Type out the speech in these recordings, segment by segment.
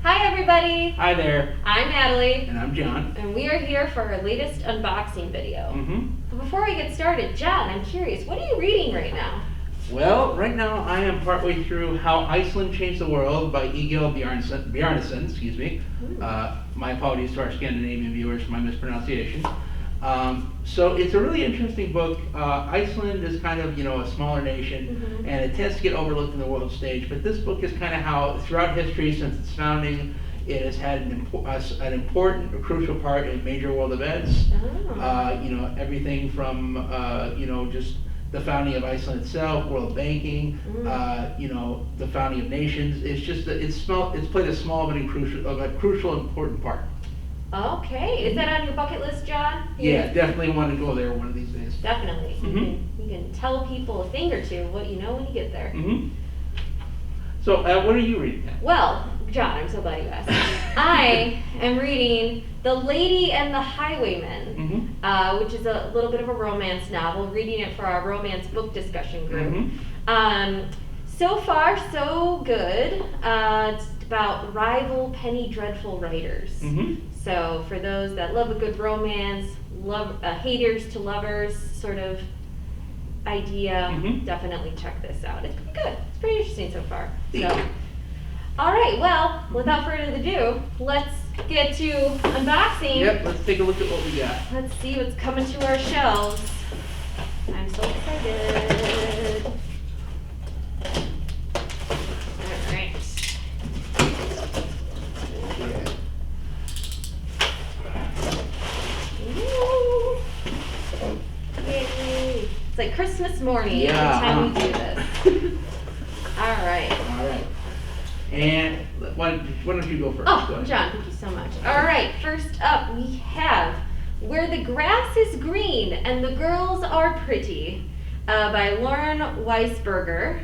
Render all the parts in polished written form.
Hi everybody! Hi there. I'm Natalie. And I'm John. And we are here for our latest unboxing video. But before we get started, John, I'm curious, what are you reading right now? Well, right now I am partway through How Iceland Changed the World by Egil Bjarnason, excuse me. My apologies to our Scandinavian viewers for my mispronunciation. So it's a really interesting book. Iceland is kind of, a smaller nation, and it tends to get overlooked in the world stage. But this book is kind of how, throughout history, since its founding, it has had an important, a crucial part in major world events. Everything from, just the founding of Iceland itself, world banking, the founding of nations. It's just that it's played a small but crucial, important part. Okay, is that on your bucket list, John? Yeah, definitely want to go there one of these days. Definitely. You can tell people a thing or two what you know when you get there. So, what are you reading now? Well, John, I'm so glad you asked. I am reading The Lady and the Highwayman, which is a little bit of a romance novel, reading it for our romance book discussion group. So far, so good. It's about rival penny dreadful writers. So for those that love a good romance, haters to lovers sort of idea, definitely check this out. It's pretty good. It's pretty interesting so far. So, all right. Well, without further ado, let's get to unboxing. Yep. Let's take a look at what we got. Let's see what's coming to our shelves. I'm so excited. All right. Ooh. Yay. It's like Christmas morning every time we do this. All right. All right. And why don't you go first? Oh, John, thank you so much. All right, first up we have Where the Grass is Green and the Girls Are Pretty by Lauren Weisberger.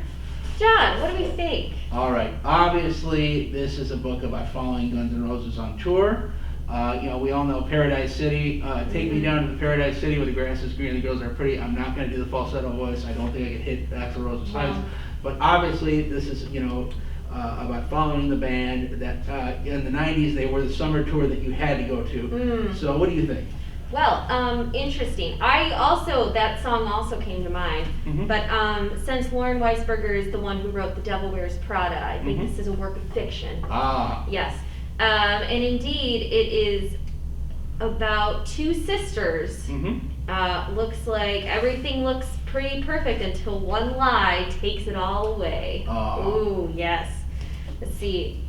John, what do we think? All right. Obviously, this is a book about following Guns N' Roses on tour. We all know Paradise City. Take me down to the Paradise City where the grass is green and the girls are pretty. I'm not going to do the falsetto voice. I don't think I could hit Axl Rose's heights. But obviously, this is, about following the band that in the 90s, they were the summer tour that you had to go to. So what do you think? Well, interesting. That song also came to mind. But since Lauren Weisberger is the one who wrote The Devil Wears Prada, I think this is a work of fiction. Yes. And indeed, it is about two sisters. Looks like everything looks pretty perfect until one lie takes it all away. Ooh, yes. Let's see.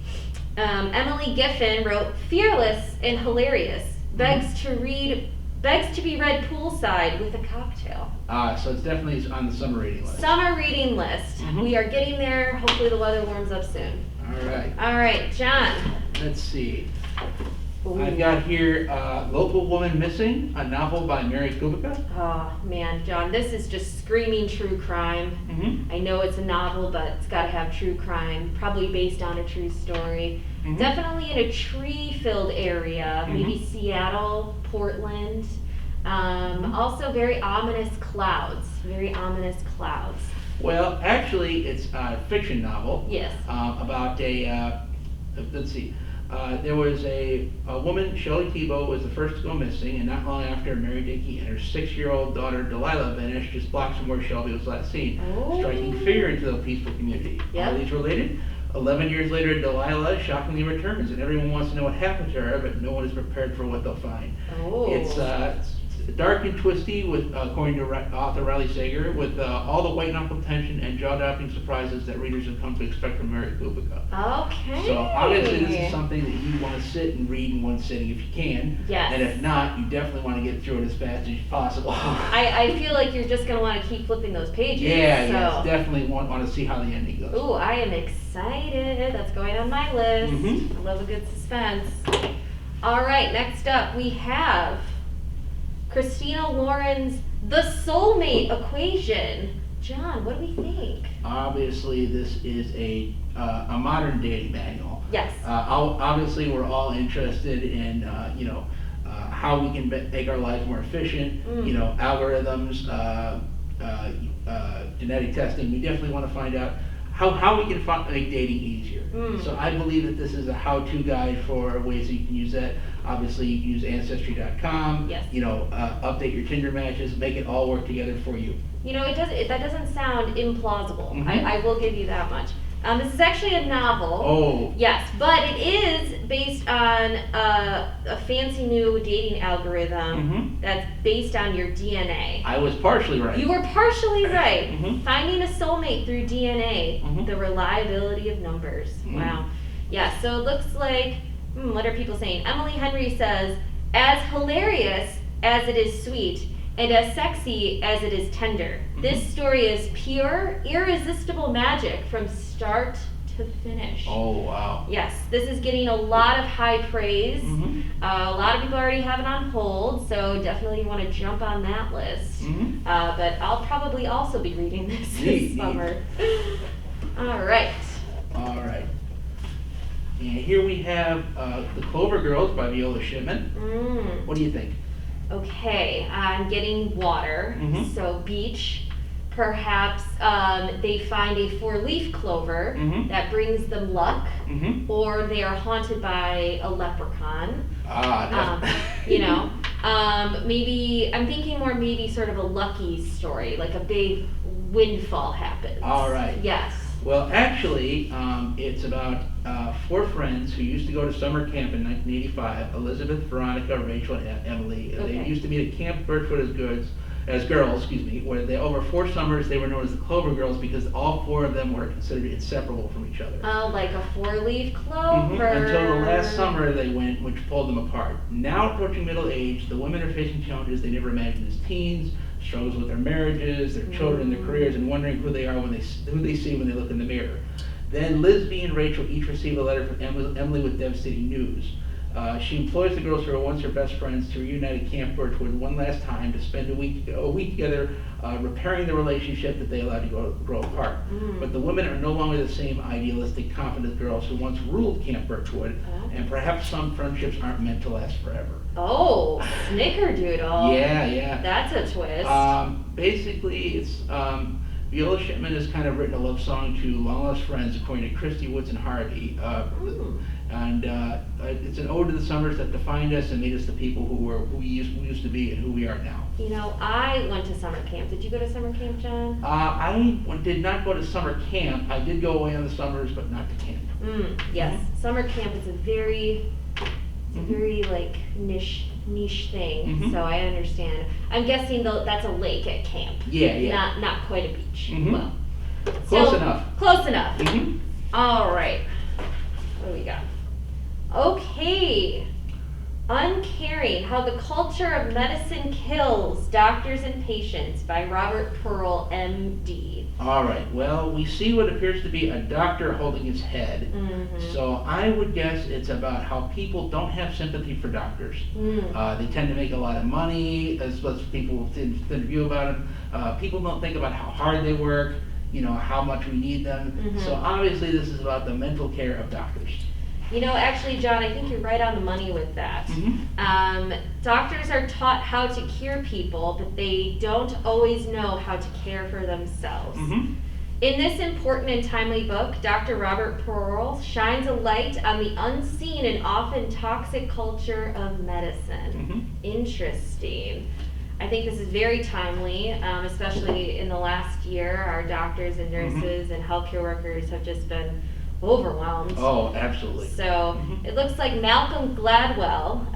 Emily Giffen wrote, "Fearless and hilarious, begs to be read poolside with a cocktail." So it's definitely on the summer reading list. Summer reading list. We are getting there. Hopefully the weather warms up soon. All right. All right, John. Let's see. Ooh. I've got here Local Woman Missing, a novel by Mary Kubica. Oh, man, John, this is just screaming true crime. I know it's a novel, but it's got to have true crime, probably based on a true story. Definitely in a tree-filled area, maybe Seattle, Portland. Also very ominous clouds, Well, actually, it's a fiction novel. Yes. About let's see. There was a woman, Shelley Thibault, was the first to go missing, and not long after, Mary Dickey and her 6-year-old daughter Delilah vanished just blocks from where Shelby was last seen, striking fear into the peaceful community. Are these related? 11 years later, Delilah shockingly returns, and everyone wants to know what happened to her, but no one is prepared for what they'll find. It's dark and twisty, according to author Riley Sager, with all the white knuckle tension and jaw-dropping surprises that readers have come to expect from Mary Kubica. Okay. So obviously this is something that you want to sit and read in one sitting if you can. Yes. And if not, you definitely want to get through it as fast as possible. I feel like you're just going to want to keep flipping those pages. Yeah, definitely want to see how the ending goes. Ooh, I am excited. That's going on my list. I love a good suspense. All right, next up we have Christina Lauren's The Soulmate Equation. John, what do we think? Obviously, this is a modern dating manual. Yes. Obviously, we're all interested in how we can make our lives more efficient. Algorithms, genetic testing. We definitely want to find out how we can make dating easier. So I believe that this is a how-to guide for ways that you can use that. Obviously, you can use Ancestry.com. Yes. Update your Tinder matches, make it all work together for you. That doesn't sound implausible. Mhm. I will give you that much. This is actually a novel. Oh. Yes, but it is based on a fancy new dating algorithm that's based on your DNA. I was partially right. You were partially right. Mhm. Finding a soulmate through DNA, the reliability of numbers. Wow. Yeah, so it looks like, what are people saying? Emily Henry says, as hilarious as it is sweet, and as sexy as it is tender, this story is pure, irresistible magic from start to finish. Oh, wow. Yes, this is getting a lot of high praise. A lot of people already have it on hold, so definitely you want to jump on that list. But I'll probably also be reading this summer. All right. All right. And here we have The Clover Girls by Viola Shipman. What do you think? Okay, I'm getting water, so beach. Perhaps they find a four-leaf clover that brings them luck, or they are haunted by a leprechaun. Maybe I'm thinking more maybe sort of a lucky story, like a big windfall happens. All right. Yes. Well, actually, it's about four friends who used to go to summer camp in 1985, Elizabeth, Veronica, Rachel, and Emily. Okay. They used to meet at Camp Birchwood as girls, where over 4 summers they were known as the Clover Girls because all 4 of them were considered inseparable from each other. Oh, like a four-leaf clover. Until the last summer they went, which pulled them apart. Now approaching middle age, the women are facing challenges they never imagined as teens, struggles with their marriages, their children, their careers, and wondering who they are who they see when they look in the mirror. Then Lisby and Rachel each receive a letter from Emily with devastating news. She implores the girls who are once her best friends to reunite at Camp Birchwood one last time to spend a week together repairing the relationship that they allowed to grow apart. But the women are no longer the same idealistic, confident girls who once ruled Camp Birchwood, and perhaps some friendships aren't meant to last forever. Oh, snickerdoodle. Yeah. That's a twist. Basically, it's Viola Shipman has kind of written a love song to long lost friends, according to Christy Woodson Harvey. And it's an ode to the summers that defined us and made us the people who we used to be and who we are now. I went to summer camp. Did you go to summer camp, John? I did not go to summer camp. I did go away on the summers, but not to camp. Yes, summer camp is a very like niche thing. So I understand. I'm guessing though that's a lake at camp. Yeah. Not quite a beach. Well, close enough. Close enough. All right. What do we got? Okay. Uncaring, How the Culture of Medicine Kills Doctors and Patients by Robert Pearl, MD. All right. Well, we see what appears to be a doctor holding his head. So I would guess it's about how people don't have sympathy for doctors. They tend to make a lot of money, as people tend to view about them. People don't think about how hard they work, how much we need them. So obviously this is about the mental care of doctors. Actually, John, I think you're right on the money with that. Doctors are taught how to cure people, but they don't always know how to care for themselves. In this important and timely book, Dr. Robert Pearl shines a light on the unseen and often toxic culture of medicine. Interesting. I think this is very timely, especially in the last year. Our doctors and nurses and healthcare workers have just been overwhelmed. Oh, absolutely. So it looks like Malcolm Gladwell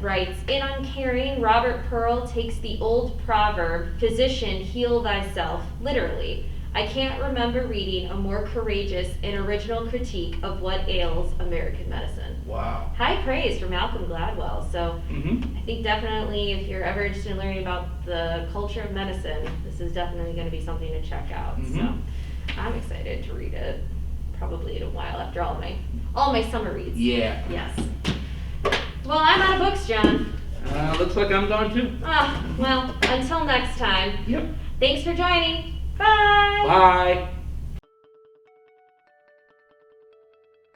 writes, in Uncaring, Robert Pearl takes the old proverb, physician, heal thyself, literally. I can't remember reading a more courageous and original critique of what ails American medicine. Wow. High praise for Malcolm Gladwell. So I think definitely if you're ever interested in learning about the culture of medicine, this is definitely going to be something to check out. So I'm excited to read it. Probably in a while after all my summer reads. Yeah. Yes. Well, I'm out of books, John. Looks like I'm gone too. Well, until next time. Yep. Thanks for joining. Bye. Bye.